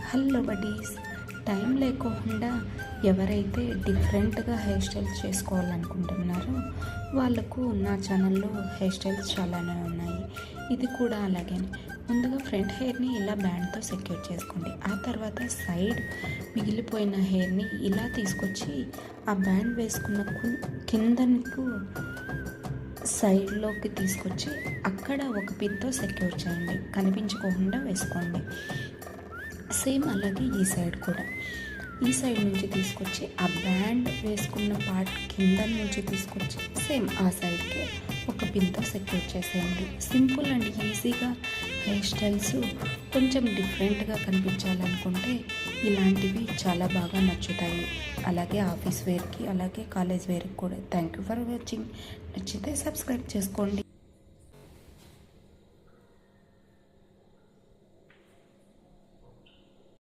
Hello buddies, time లేకుండా ఎవరైతే డిఫరెంట్గా హెయిర్ స్టైల్స్ చేసుకోవాలనుకుంటున్నారో వాళ్ళకు నా ఛానల్లో హెయిర్ స్టైల్స్ చాలానే ఉన్నాయి. ఇది కూడా అలాగే. ముందుగా ఫ్రంట్ హెయిర్ని ఇలా బ్యాండ్తో సెక్యూర్ చేసుకోండి. ఆ తర్వాత సైడ్ మిగిలిపోయిన హెయిర్ని ఇలా తీసుకొచ్చి ఆ బ్యాండ్ వేసుకున్న కిందకు సైడ్లోకి తీసుకొచ్చి అక్కడ ఒక పిన్తో సెక్యూర్ చేయండి. కనిపించకుండా వేసుకోండి. సేమ్ అలాగే ఈ సైడ్ కూడా ఈ సైడ్ నుంచి తీసుకొచ్చి ఆ బ్యాండ్ వేసుకున్న పార్ట్ కింద నుంచి తీసుకొచ్చి సేమ్ ఆ సైడ్కి ఒక పిన్తో సెక్యూర్ చేసేయండి. సింపుల్ అండ్ ఈజీగా హెయిర్ స్టైల్స్ కొంచెం డిఫరెంట్గా కనిపించాలనుకుంటే ఇలాంటివి చాలా బాగా నచ్చుతాయి. అలాగే ఆఫీస్ వేర్కి, అలాగే కాలేజ్ వేర్కి కూడా. Thank you for watching. నచ్చితే సబ్స్క్రైబ్ చేసుకోండి.